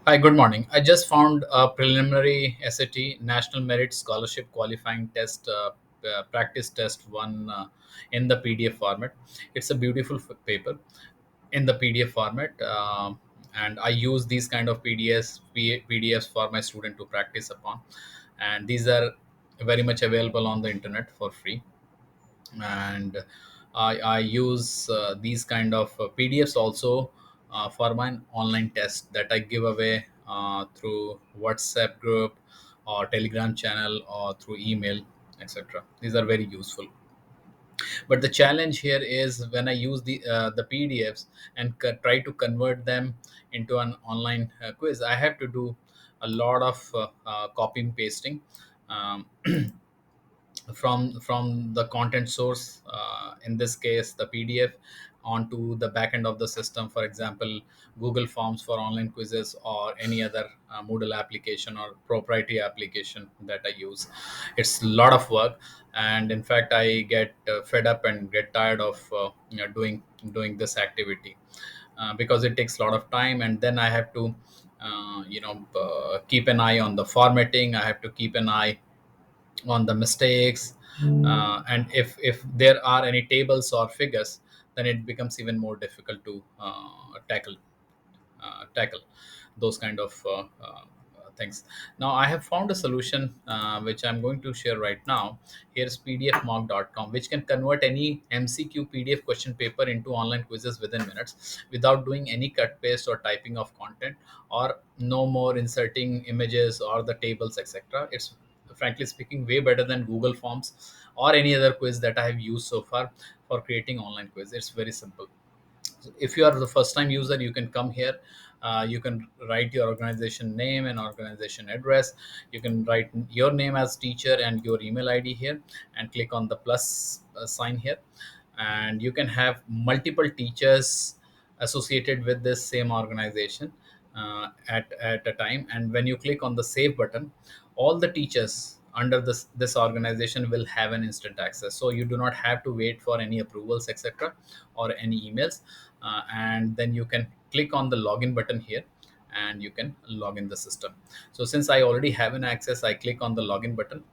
Hi, good morning. I just found a preliminary SAT National Merit Scholarship Qualifying Test, practice test one in the PDF format. It's a beautiful paper in the PDF format, and I use these kind of PDFs for my student to practice upon. And these are very much available on the internet for free. And I use these kind of PDFs also for my online test that I give away through WhatsApp group or Telegram channel or through email, etc. These are very useful. But the challenge here is when I use the PDFs and try to convert them into an online quiz, I have to do a lot of copying pasting. Um, from the content source, in this case the PDF, onto the back end of the system, for example Google Forms for online quizzes or any other Moodle application or proprietary application that I use. It's a lot of work, and in fact I get fed up and get tired of doing this activity, because it takes a lot of time, and then I have to keep an eye on the formatting. I have to keep an eye on the mistakes, and if there are any tables or figures, then it becomes even more difficult to tackle those kind of things. Now I have found a solution, which I'm going to share right now. Here's PDFMock.com, which can convert any MCQ PDF question paper into online quizzes within minutes without doing any cut paste or typing of content, or no more inserting images or the tables, etc. It's, frankly speaking, way better than Google Forms or any other quiz that I have used so far for creating online quiz. It's very simple. If you are the first time user, you can come here. You can write your organization name and organization address. You can write your name as teacher and your email ID here, and click on the plus sign here. And you can have multiple teachers associated with this same organization at a time. And when you click on the save button, all the teachers under this organization will have an instant access, so you do not have to wait for any approvals, etc., or any emails. And then you can click on the login button here, and you can log in the system. So since I already have an access, I click on the login button,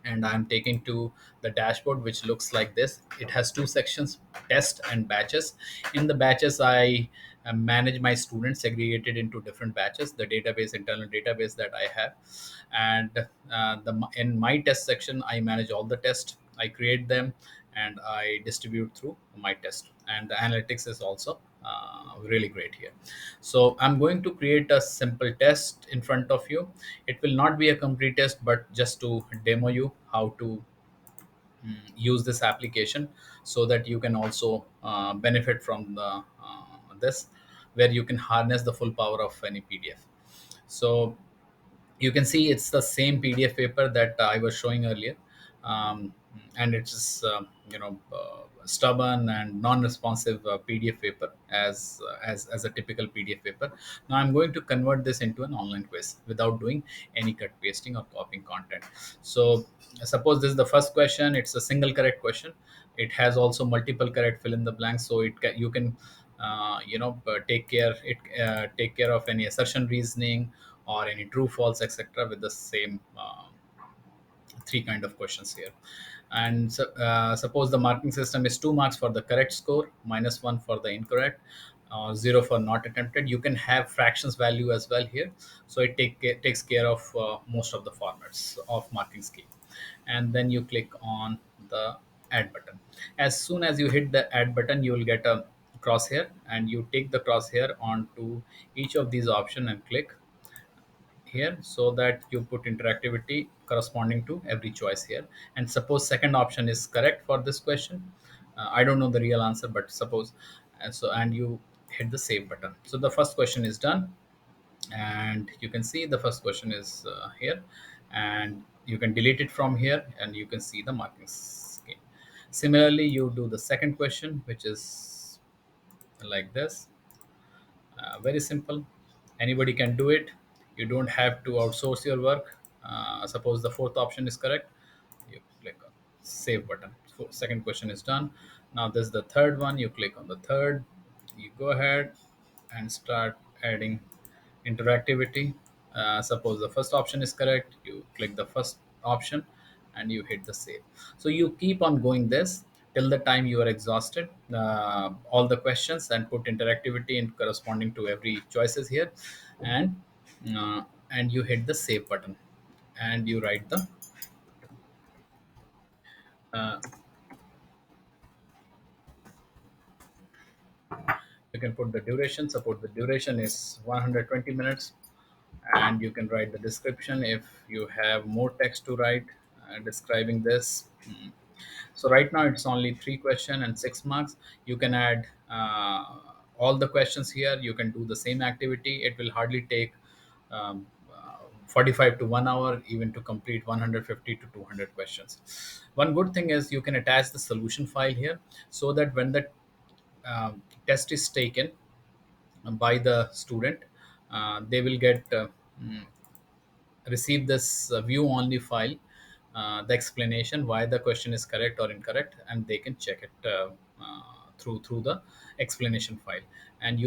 and I'm taken to the dashboard, which looks like this. It has two sections: test and batches. In the batches, I manage my students segregated into different batches, the database, internal database that I have. And in my test section, I manage all the tests, I create them, and I distribute through my test. And the analytics is also really great here. So I'm going to create a simple test in front of you. It will not be a complete test, but just to demo you how to use this application, so that you can also benefit from this, where you can harness the full power of any PDF. So you can see it's the same PDF paper that I was showing earlier. And it's stubborn and non-responsive PDF paper, as a typical PDF paper. Now I'm going to convert this into an online quiz without doing any cut pasting or copying content. So suppose this is the first question. It's a single correct question. It has also multiple correct fill in the blanks, so you can take care of any assertion reasoning or any true false, etc., with the same three kind of questions here. And suppose the marking system is 2 marks for the correct score, -1 for the incorrect, 0 for not attempted. You can have fractions value as well here, so it takes care of most of the formats of marking scheme. And then you click on the add button. As soon as you hit the add button, you will get a crosshair, and you take the crosshair onto each of these options and click here, so that you put interactivity corresponding to every choice here. And suppose second option is correct for this question. I don't know the real answer, but suppose. And you hit the save button. So the first question is done, and you can see the first question is here, and you can delete it from here, and you can see the marking scheme. Similarly, you do the second question, which is like this. Very simple. Anybody can do it. You don't have to outsource your work. Suppose the fourth option is correct. You click on save button. So second question is done. Now this is the third one. You click on the third. You go ahead and start adding interactivity. Suppose the first option is correct, you click the first option and you hit the save. So you keep on going this till the time you are exhausted all the questions, and put interactivity in corresponding to every choices here, and uh, and you hit the save button, and you write the uh, you can put the duration. Suppose the duration is 120 minutes, and you can write the description if you have more text to write describing this. So right now it's only 3 question and 6 marks. You can add all the questions here. You can do the same activity. It will hardly take um, 45 to 1 hour even to complete 150 to 200 questions. One good thing is you can attach the solution file here, so that when the test is taken by the student, they will get mm, receive this view only file, the explanation why the question is correct or incorrect, and they can check it through the explanation file, and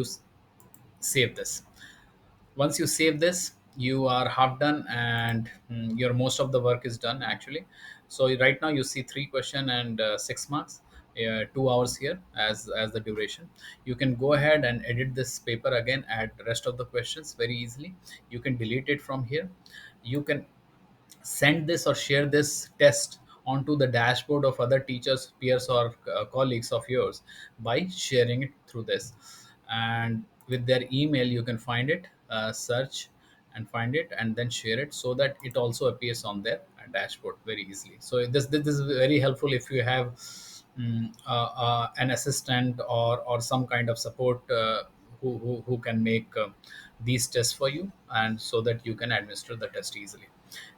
save this. Once you save this, you are half done, and your most of the work is done actually. So right now you see 3 question and 6 marks, 2 hours here as the duration. You can go ahead and edit this paper again, add the rest of the questions very easily. You can delete it from here. You can send this or share this test onto the dashboard of other teachers, peers, or colleagues of yours by sharing it through this. And with their email, you can find it, search and find it, and then share it, so that it also appears on their dashboard very easily. So this is very helpful if you have an assistant or some kind of support who can make these tests for you, and so that you can administer the test easily.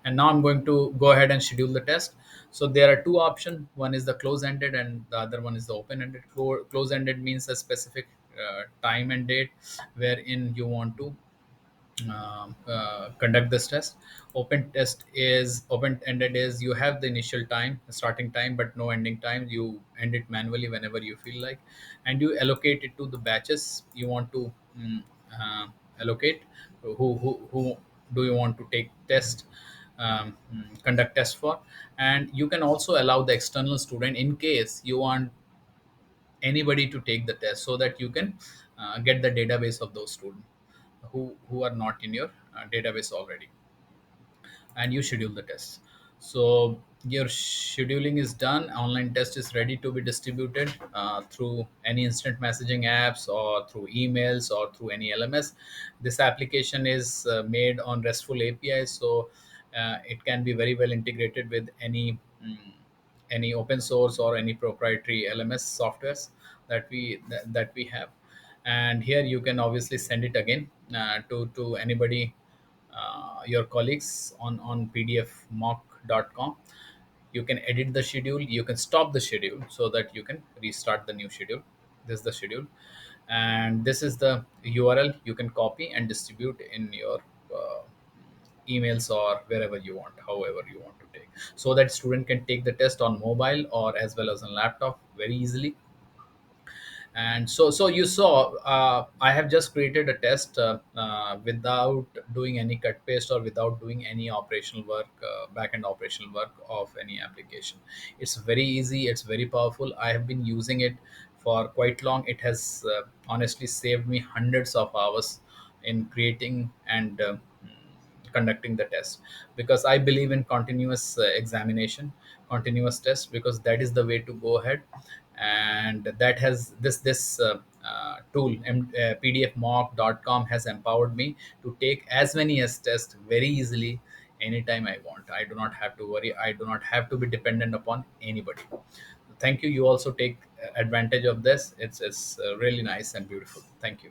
And now I'm going to go ahead and schedule the test. So there are two options. One is the close ended and the other one is the open ended. Close ended means a specific time and date wherein you want to conduct this test. Open ended is you have the initial time, starting time, but no ending time. You end it manually whenever you feel like, and you allocate it to the batches you want to uh, allocate. Who do you want to take test, conduct test for? And you can also allow the external student in case you want anybody to take the test, so that you can get the database of those students who are not in your database already, and you schedule the tests. So your scheduling is done. Online test is ready to be distributed through any instant messaging apps, or through emails, or through any LMS. This application is made on RESTful APIs, so it can be very well integrated with any open source or any proprietary LMS softwares that we have. And here you can obviously send it again to anybody, your colleagues on PDFMock.com. You can edit the schedule, you can stop the schedule, so that you can restart the new schedule. This is the schedule, and this is the URL. You can copy and distribute in your uh, emails or wherever you want, however you want to take, so that student can take the test on mobile or as well as on laptop very easily. And so you saw, I have just created a test without doing any cut paste or without doing any operational work, back end operational work of any application. It's very easy, it's very powerful. I have been using it for quite long. It has honestly saved me hundreds of hours in creating and conducting the test, because I believe in continuous examination, continuous test, because that is the way to go ahead. And that has this tool, pdfmock.com, has empowered me to take as many as tests very easily anytime I want. I do not have to worry, I do not have to be dependent upon anybody. Thank you. You also take advantage of this. It's really nice and beautiful. Thank you.